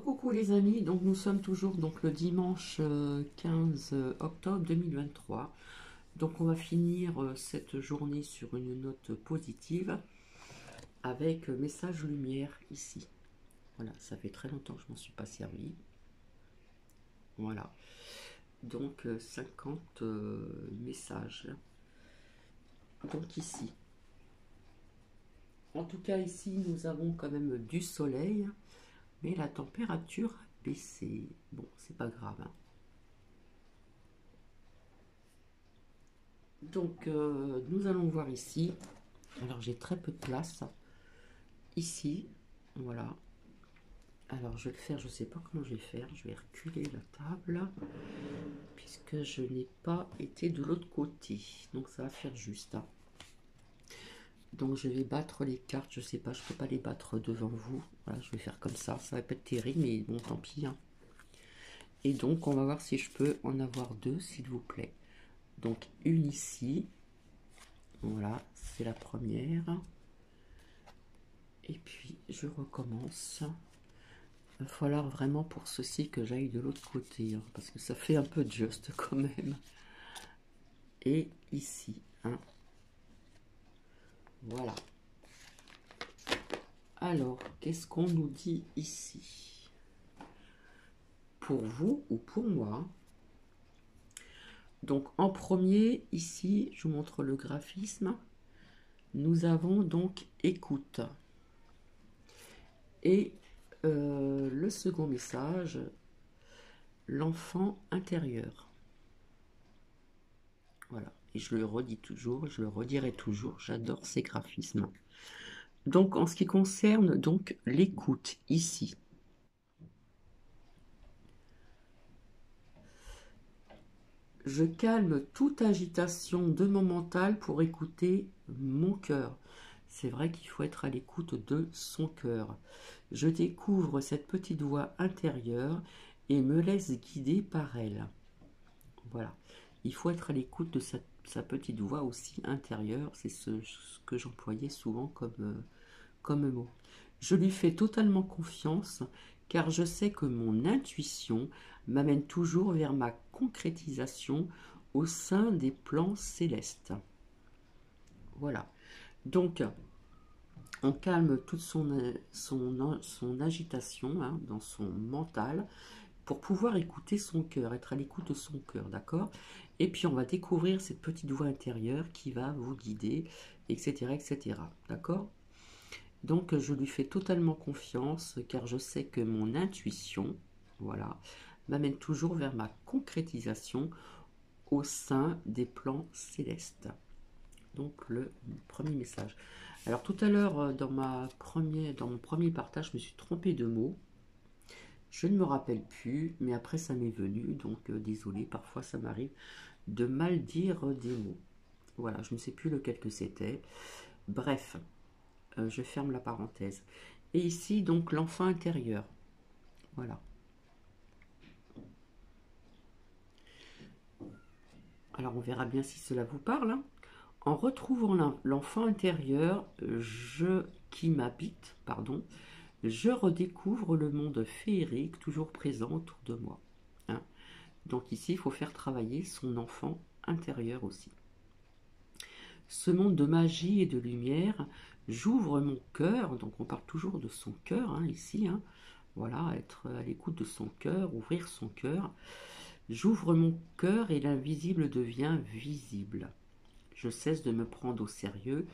Coucou les amis, donc nous sommes toujours donc le dimanche 15 octobre 2023. Donc on va finir cette journée sur une note positive avec message lumière ici. Voilà, ça fait très longtemps que je m'en suis pas servi. Voilà, donc 50 messages. Donc ici. En tout cas ici nous avons quand même du soleil, mais la température a baissé. Bon, c'est pas grave, hein. Donc, nous allons voir ici. Alors, j'ai très peu de place. Ici, voilà. Alors, je vais le faire, je ne sais pas comment je vais faire. Je vais reculer la table, puisque je n'ai pas été de l'autre côté. Donc, ça va faire juste, hein. Donc, je vais battre les cartes. Je ne sais pas, je ne peux pas les battre devant vous. Voilà, je vais faire comme ça. Ça va pas être terrible, mais bon, tant pis, hein. Et donc, on va voir si je peux en avoir deux, s'il vous plaît. Donc, une ici. Voilà, c'est la première. Et puis, je recommence. Il va falloir vraiment pour ceci que j'aille de l'autre côté, hein, parce que ça fait un peu juste quand même. Et ici, hein. Voilà. Alors, qu'est-ce qu'on nous dit ici? Pour vous ou pour moi? Donc, en premier, ici, je vous montre le graphisme. Nous avons donc écoute. Et le second message, l'enfant intérieur. Voilà. Et je le redis toujours, je le redirai toujours, j'adore ces graphismes. Donc, en ce qui concerne donc l'écoute ici, je calme toute agitation de mon mental pour écouter mon cœur. C'est vrai qu'il faut être à l'écoute de son cœur. Je découvre cette petite voix intérieure et me laisse guider par elle. Voilà. Il faut être à l'écoute de sa petite voix aussi intérieure. C'est ce que j'employais souvent comme mot. Je lui fais totalement confiance car je sais que mon intuition m'amène toujours vers ma concrétisation au sein des plans célestes. Voilà. Donc, on calme toute son agitation, hein, dans son mental pour pouvoir écouter son cœur, être à l'écoute de son cœur, d'accord? Et puis, on va découvrir cette petite voix intérieure qui va vous guider, etc., etc., d'accord? Donc, je lui fais totalement confiance car je sais que mon intuition, voilà, m'amène toujours vers ma concrétisation au sein des plans célestes. Donc, le premier message. Alors, tout à l'heure, dans mon premier partage, je me suis trompée de mots. Je ne me rappelle plus, mais après, ça m'est venu. Donc, désolé, parfois, ça m'arrive de mal dire des mots. Voilà, je ne sais plus lequel que c'était. Bref. Je ferme la parenthèse. Et ici, donc, l'enfant intérieur. Voilà. Alors, on verra bien si cela vous parle, hein. En retrouvant l'enfant intérieur, qui m'habite, pardon, je redécouvre le monde féerique toujours présent autour de moi, hein. Donc ici, il faut faire travailler son enfant intérieur aussi. Ce monde de magie et de lumière, j'ouvre mon cœur, donc on parle toujours de son cœur, hein, ici, hein. Voilà, être à l'écoute de son cœur, ouvrir son cœur. J'ouvre mon cœur et l'invisible devient visible. Je cesse de me prendre au sérieux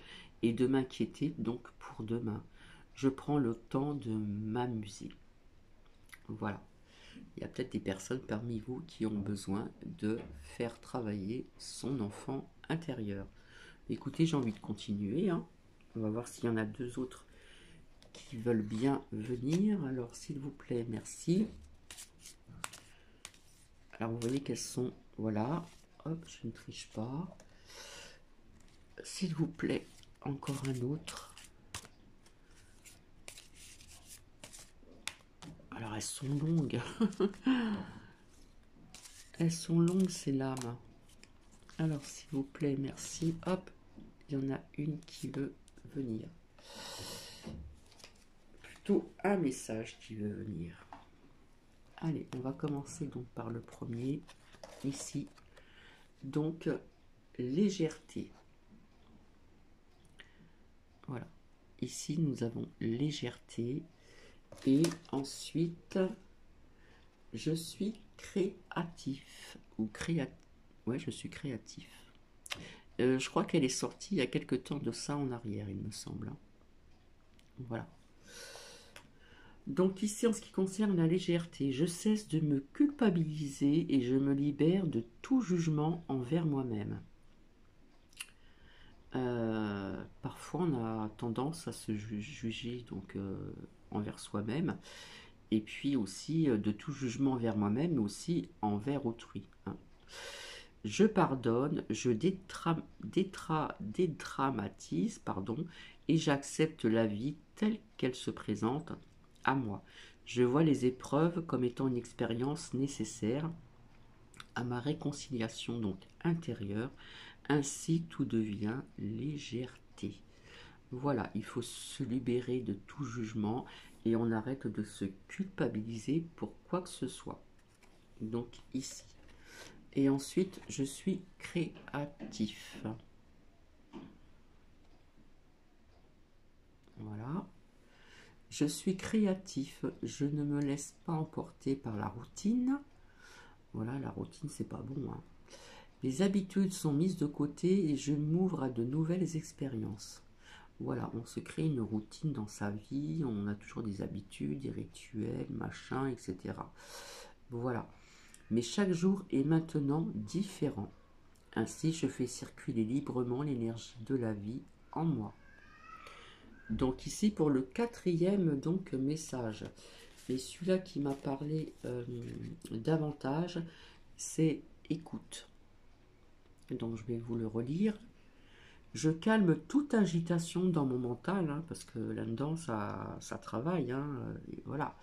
et de m'inquiéter donc pour demain. Je prends le temps de m'amuser. Voilà. Il y a peut-être des personnes parmi vous qui ont besoin de faire travailler son enfant intérieur. Écoutez, j'ai envie de continuer, hein. On va voir s'il y en a deux autres qui veulent bien venir. Alors, s'il vous plaît, merci. Alors, vous voyez qu'elles sont... Voilà. Hop, je ne triche pas. S'il vous plaît, encore un autre. Alors, elles sont longues. Elles sont longues, ces lames. Alors, s'il vous plaît, merci. Hop, il y en a une qui veut venir. Plutôt un message qui veut venir. Allez, on va commencer donc par le premier, ici. Donc, légèreté. Voilà. Ici, nous avons légèreté. Et ensuite, je suis créatif. Ou créatif. Ouais, je suis créatif. Je crois qu'elle est sortie il y a quelque temps de ça en arrière, il me semble. Hein. Voilà. Donc ici, en ce qui concerne la légèreté, je cesse de me culpabiliser et je me libère de tout jugement envers moi-même. Parfois, on a tendance à se juger donc envers soi-même, et puis aussi de tout jugement envers moi-même, mais aussi envers autrui. Hein. Je pardonne, je dédramatise, pardon, et j'accepte la vie telle qu'elle se présente à moi. Je vois les épreuves comme étant une expérience nécessaire à ma réconciliation donc intérieure. Ainsi, tout devient légèreté. Voilà, il faut se libérer de tout jugement et on arrête de se culpabiliser pour quoi que ce soit. Donc ici. Et ensuite, je suis créatif. Voilà. Je suis créatif. Je ne me laisse pas emporter par la routine. Voilà, la routine, c'est pas bon. Hein. Les habitudes sont mises de côté et je m'ouvre à de nouvelles expériences. Voilà, on se crée une routine dans sa vie, on a toujours des habitudes, des rituels, machin, etc. Voilà. Mais chaque jour est maintenant différent. Ainsi, je fais circuler librement l'énergie de la vie en moi. Donc ici, pour le quatrième donc, message, et celui-là qui m'a parlé davantage, c'est écoute. Donc je vais vous le relire. Je calme toute agitation dans mon mental, hein, parce que là-dedans, ça travaille. Hein, et voilà.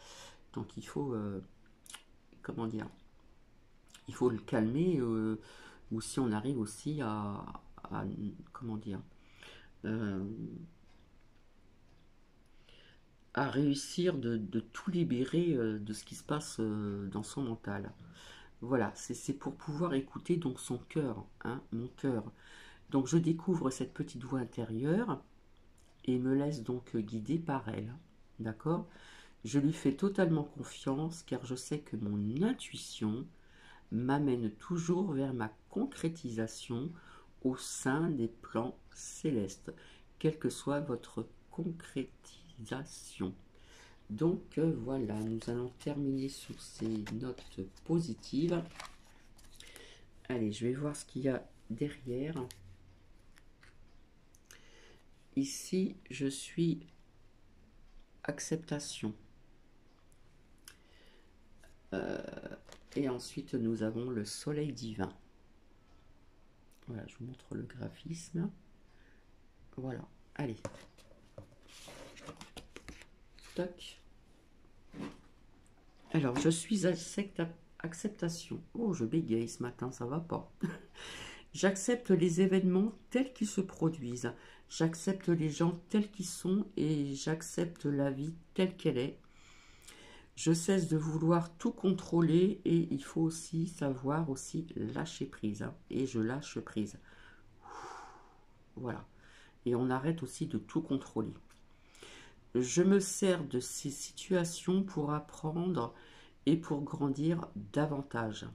Donc il faut, comment dire, il faut le calmer, ou si on arrive aussi à comment dire, euh, à réussir de tout libérer de ce qui se passe dans son mental. Voilà, c'est pour pouvoir écouter donc son cœur, hein, mon cœur. Donc je découvre cette petite voix intérieure et me laisse donc guider par elle. D'accord? Je lui fais totalement confiance car je sais que mon intuition m'amène toujours vers ma concrétisation au sein des plans célestes, quelle que soit votre concrétisation. Donc voilà, nous allons terminer sur ces notes positives. Allez, je vais voir ce qu'il y a derrière. Ici, je suis acceptation. Et ensuite, nous avons le soleil divin. Voilà, je vous montre le graphisme. Voilà, allez. Tac. Alors, je suis acceptation. Oh, je bégaye ce matin, ça va pas. J'accepte les événements tels qu'ils se produisent. J'accepte les gens tels qu'ils sont et j'accepte la vie telle qu'elle est. Je cesse de vouloir tout contrôler et il faut aussi savoir aussi lâcher prise. Hein, et je lâche prise. Voilà. Et on arrête aussi de tout contrôler. Je me sers de ces situations pour apprendre et pour grandir davantage.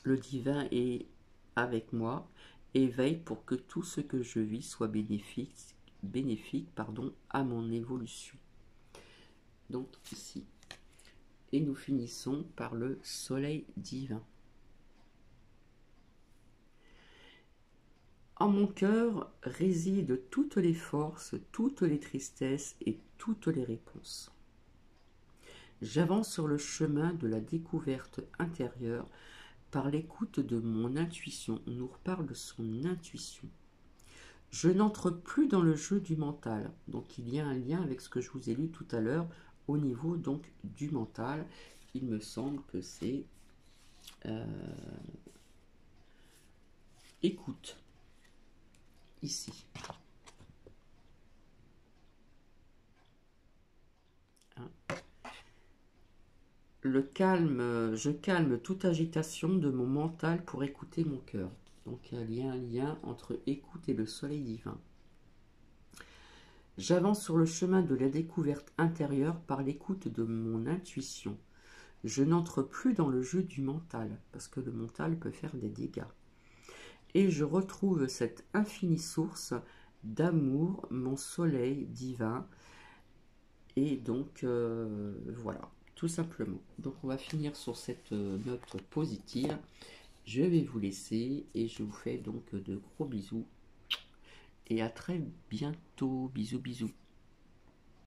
Le divin est avec moi et veille pour que tout ce que je vis soit bénéfique à mon évolution. Donc ici. Et nous finissons par le soleil divin. En mon cœur résident toutes les forces, toutes les tristesses et toutes les réponses. J'avance sur le chemin de la découverte intérieure par l'écoute de mon intuition. On nous reparle de son intuition. Je n'entre plus dans le jeu du mental. Donc il y a un lien avec ce que je vous ai lu tout à l'heure au niveau donc du mental. Il me semble que c'est écoute. Ici. Hein. je calme toute agitation de mon mental pour écouter mon cœur. Donc il y a un lien entre écoute et le soleil divin. J'avance sur le chemin de la découverte intérieure par l'écoute de mon intuition. Je n'entre plus dans le jeu du mental, parce que le mental peut faire des dégâts. Et je retrouve cette infinie source d'amour, mon soleil divin. Et donc, voilà, tout simplement. Donc, on va finir sur cette note positive. Je vais vous laisser et je vous fais donc de gros bisous. Et à très bientôt. Bisous, bisous.